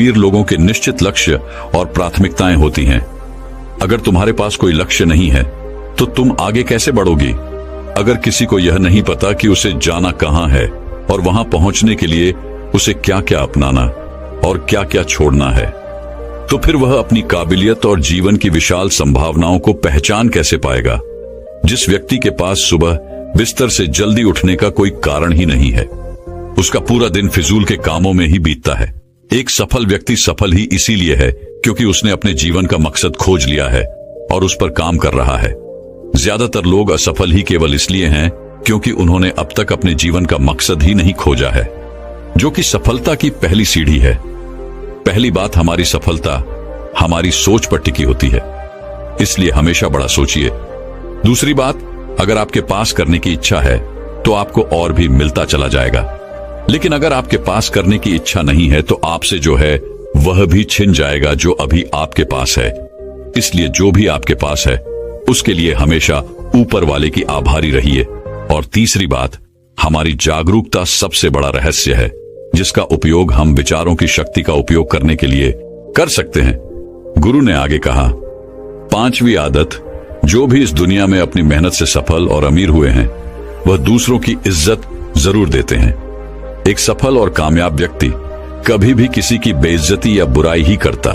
अमीर लोगों के निश्चित लक्ष्य और प्राथमिकताएं होती हैं। अगर तुम्हारे पास कोई लक्ष्य नहीं है तो तुम आगे कैसे बढ़ोगी? अगर किसी को यह नहीं पता कि उसे जाना कहां है और वहां पहुंचने के लिए उसे क्या क्या अपनाना और क्या क्या छोड़ना है, तो फिर वह अपनी काबिलियत और जीवन की विशाल संभावनाओं को पहचान कैसे पाएगा? जिस व्यक्ति के पास सुबह बिस्तर से जल्दी उठने का कोई कारण ही नहीं है, उसका पूरा दिन फिजूल के कामों में ही बीतता है। एक सफल व्यक्ति सफल ही इसीलिए है क्योंकि उसने अपने जीवन का मकसद खोज लिया है और उस पर काम कर रहा है। ज्यादातर लोग असफल ही केवल इसलिए हैं क्योंकि उन्होंने अब तक अपने जीवन का मकसद ही नहीं खोजा है, जो कि सफलता की पहली सीढ़ी है। पहली बात, हमारी सफलता हमारी सोच पर टिकी होती है, इसलिए हमेशा बड़ा सोचिए। दूसरी बात, अगर आपके पास करने की इच्छा है तो आपको और भी मिलता चला जाएगा, लेकिन अगर आपके पास करने की इच्छा नहीं है तो आपसे जो है वह भी छिन जाएगा जो अभी आपके पास है। इसलिए जो भी आपके पास है उसके लिए हमेशा ऊपर वाले की आभारी रहिए। और तीसरी बात, हमारी जागरूकता सबसे बड़ा रहस्य है जिसका उपयोग हम विचारों की शक्ति का उपयोग करने के लिए कर सकते हैं। गुरु ने आगे कहा, 5वीं आदत, जो भी इस दुनिया में अपनी मेहनत से सफल और अमीर हुए हैं वह दूसरों की इज्जत जरूर देते हैं। एक सफल और कामयाब व्यक्ति कभी भी किसी की बेइज्जती या बुराई ही करता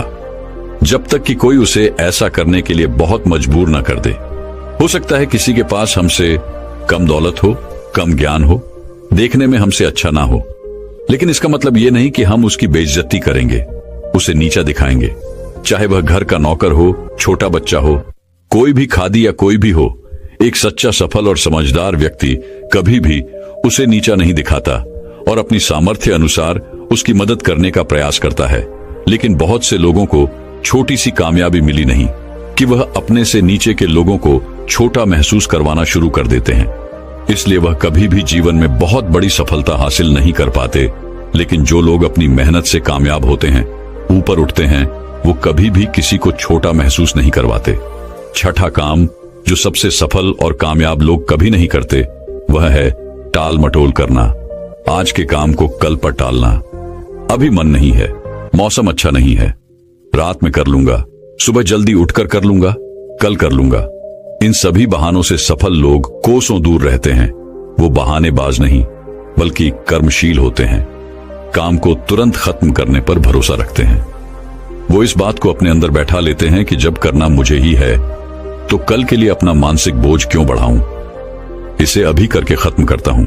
जब तक कि कोई उसे ऐसा करने के लिए बहुत मजबूर न कर दे। हो सकता है किसी के पास हमसे कम दौलत हो, कम ज्ञान हो, देखने में हमसे अच्छा ना हो, लेकिन इसका मतलब यह नहीं कि हम उसकी बेइज्जती करेंगे, उसे नीचा दिखाएंगे। चाहे वह घर का नौकर हो, छोटा बच्चा हो, कोई भी खादी या कोई भी हो, एक सच्चा सफल और समझदार व्यक्ति कभी भी उसे नीचा नहीं दिखाता और अपनी सामर्थ्य अनुसार उसकी मदद करने का प्रयास करता है। लेकिन बहुत से लोगों को छोटी सी कामयाबी मिली नहीं कि वह अपने से नीचे के लोगों को छोटा महसूस करवाना शुरू कर देते हैं, इसलिए वह कभी भी जीवन में बहुत बड़ी सफलता हासिल नहीं कर पाते। लेकिन जो लोग अपनी मेहनत से कामयाब होते हैं, ऊपर उठते हैं, वो कभी भी किसी को छोटा महसूस नहीं करवाते। छठा काम जो सबसे सफल और कामयाब लोग कभी नहीं करते वह है टाल मटोल करना। आज के काम को कल पर टालना। अभी मन नहीं है, मौसम अच्छा नहीं है, रात में कर लूंगा, सुबह जल्दी उठकर कर लूंगा, कल कर लूंगा। इन सभी बहानों से सफल लोग कोसों दूर रहते हैं। वो बहानेबाज नहीं बल्कि कर्मशील होते हैं, काम को तुरंत खत्म करने पर भरोसा रखते हैं। वो इस बात को अपने अंदर बैठा लेते हैं कि जब करना मुझे ही है तो कल के लिए अपना मानसिक बोझ क्यों बढ़ाऊं, इसे अभी करके खत्म करता हूं।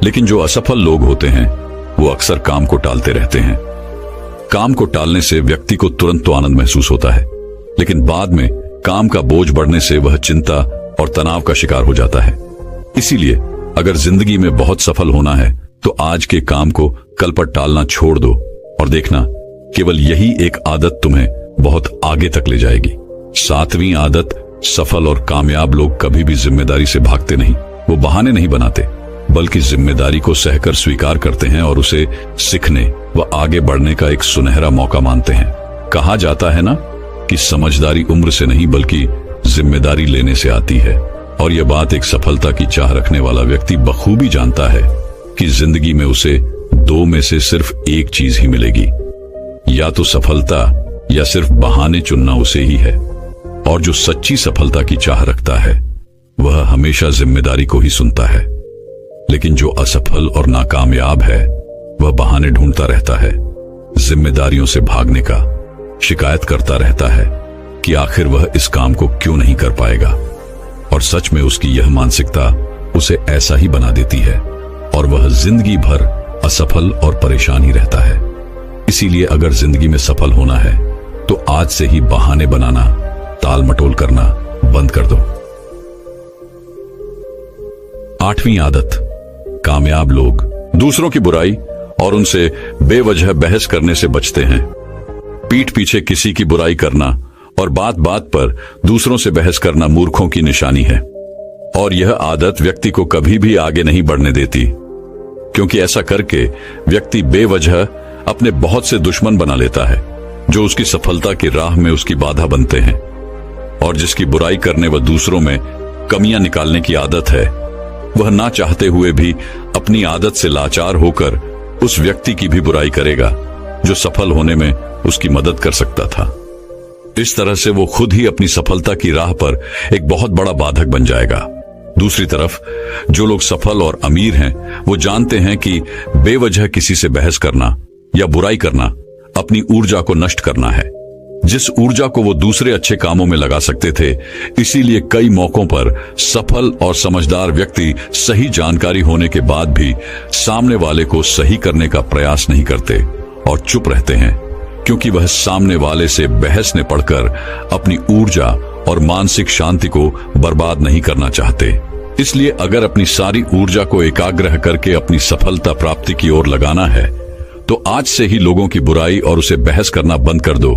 लेकिन जो असफल लोग होते हैं वो अक्सर काम को टालते रहते हैं। काम को टालने से व्यक्ति को तुरंत तो आनंद महसूस होता है, लेकिन बाद में काम का बोझ बढ़ने से वह चिंता और तनाव का शिकार हो जाता है। इसीलिए अगर जिंदगी में बहुत सफल होना है तो आज के काम को कल पर टालना छोड़ दो और देखना केवल यही एक आदत तुम्हें बहुत आगे तक ले जाएगी। 7वीं आदत, सफल और कामयाब लोग कभी भी जिम्मेदारी से भागते नहीं। वो बहाने नहीं बनाते बल्कि जिम्मेदारी को सहकर स्वीकार करते हैं और उसे सीखने व आगे बढ़ने का एक सुनहरा मौका मानते हैं। कहा जाता है ना कि समझदारी उम्र से नहीं बल्कि जिम्मेदारी लेने से आती है, और यह बात एक सफलता की चाह रखने वाला व्यक्ति बखूबी जानता है कि जिंदगी में उसे 2 में से सिर्फ एक चीज ही मिलेगी, या तो सफलता या सिर्फ बहाने चुनना उसे ही है। और जो सच्ची सफलता की चाह रखता है वह हमेशा जिम्मेदारी को ही सुनता है। लेकिन जो असफल और नाकामयाब है वह बहाने ढूंढता रहता है, जिम्मेदारियों से भागने का, शिकायत करता रहता है कि आखिर वह इस काम को क्यों नहीं कर पाएगा। और सच में उसकी यह मानसिकता उसे ऐसा ही बना देती है और वह जिंदगी भर असफल और परेशान ही रहता है। इसीलिए अगर जिंदगी में सफल होना है तो आज से ही बहाने बनाना, टाल मटोल करना बंद कर दो। 8वीं आदत, कामयाब लोग दूसरों की बुराई और उनसे बेवजह बहस करने से बचते हैं। पीठ पीछे किसी की बुराई करना और बात बात पर दूसरों से बहस करना मूर्खों की निशानी है, और यह आदत व्यक्ति को कभी भी आगे नहीं बढ़ने देती, क्योंकि ऐसा करके व्यक्ति बेवजह अपने बहुत से दुश्मन बना लेता है जो उसकी सफलता की राह में उसकी बाधा बनते हैं। और जिसकी बुराई करने व दूसरों में कमियां निकालने की आदत है वह ना चाहते हुए भी अपनी आदत से लाचार होकर उस व्यक्ति की भी बुराई करेगा जो सफल होने में उसकी मदद कर सकता था। इस तरह से वो खुद ही अपनी सफलता की राह पर एक बहुत बड़ा बाधक बन जाएगा। दूसरी तरफ जो लोग सफल और अमीर हैं, वो जानते हैं कि बेवजह किसी से बहस करना या बुराई करना अपनी ऊर्जा को नष्ट करना है। जिस ऊर्जा को वो दूसरे अच्छे कामों में लगा सकते थे, इसीलिए कई मौकों पर सफल और समझदार व्यक्ति सही जानकारी होने के बाद भी सामने वाले को सही करने का प्रयास नहीं करते और चुप रहते हैं, क्योंकि वह सामने वाले से बहस ने पढ़कर अपनी ऊर्जा और मानसिक शांति को बर्बाद नहीं करना चाहते। इसलिए अगर अपनी सारी ऊर्जा को एकाग्र करके अपनी सफलता प्राप्ति की ओर लगाना है, तो आज से ही लोगों की बुराई और उसे बहस करना बंद कर दो